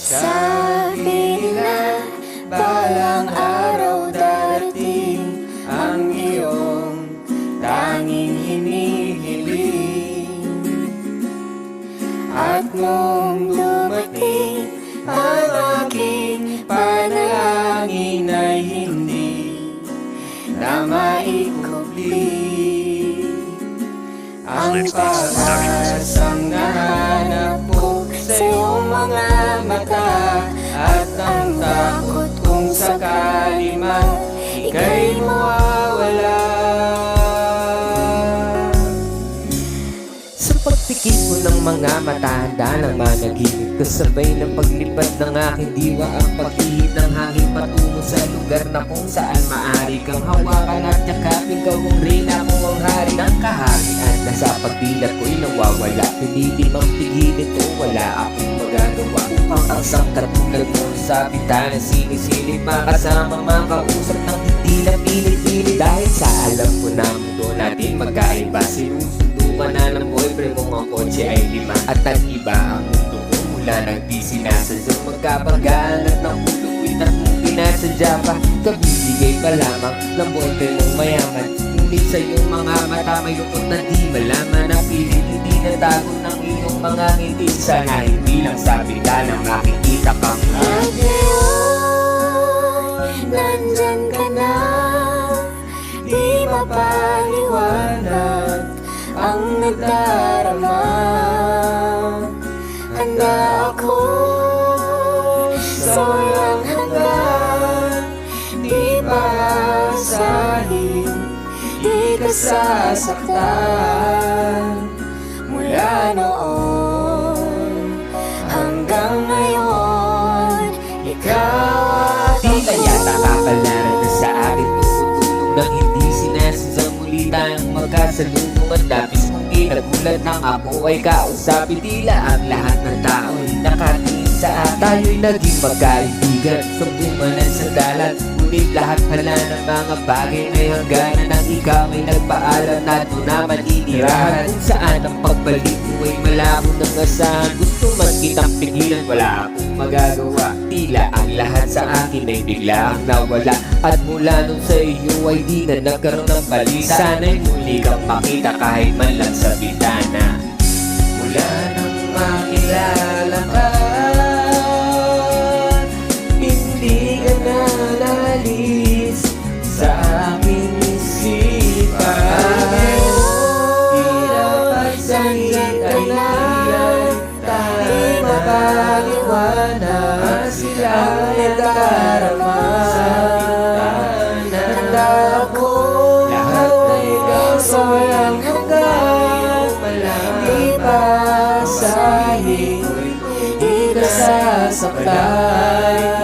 Sabi nila, balang araw darating ang iyong tanging hinihiling. At nung dumating ang aking panalangin ay hindi na maikubli. Ang pag-asang nahanap ko sa iyong mga mata, at ang takot kung sakali man ika'y mawawala. Sa pagpikit mo ng mga mata, handa ng managinip, kasabay ng paglipad ng aking diwa, ang pag-ihip ng hangin patungo sa lugar na kung saan maaari kang hawakan at yakapin. Gawang reyna ko ang hari ng kaharian, na sa pagdilat ko'y nawawala. Pinili mang pigilin to, wala akong magagawa. Upang ang sangkatulad mo sa bitana, sinisilip makasama makausap ng hindi na pilit-pilit. Dahil sa alam ko na mundo natin magkaiba, sinusundo ka na ng boyfriend mong ang kotse ay 5, at ang iba ang mundo ko mula nang di sinasadya. Magkapagalan ng puluwit at mong pinasadya pa, kabibigay pa lamang ng boyfriend mong mayaman. Ngunit sa iyong mga mata may lukot na di malaman, na pilit hindi natago ng iyong mga ngiti. Sana hindi lang sabi ka na makikita kang At ngayon, nandyan ka na, di mapaliwanag ang nagdarama. Handa ako sa walang hanggan, di maasahin, di ka sasaktan. Mula noon hanggang ngayon, ikaw di kaya nakakalaran na sa akin tumutulong nang hindi sinasadyang muli tayong magkasalubong. At labis mong kinagulat nang ako ay kausapin. Tila ang lahat ng tao ay nakatingin sa atin. Tayo'y naging magkaibigan, sumbumanan sa dalan. Ngunit lahat pala ng mga bagay may hangganan, nang ikaw ay nagpaalam na ito naman inirahan. Kung saan ang pagbalik mo ay malabo ng asahan. Gusto man kitang pigilan, wala akong magagawa. Tila ang lahat sa akin ay biglaang nawala. At mula nung sa iyo ay di na nagkaroon ng balita. Sana'y muli kang makita kahit man lang sa bitana. Mula nang makilala ka, hindi ka na nalis sa aking isipan. Hirap at sakit ay di mapaliwanag, sila ang nagdarama sa bitana. Handa ako lahat na ikaw sa walang hanggan, di pasahin, di ka sasaktan.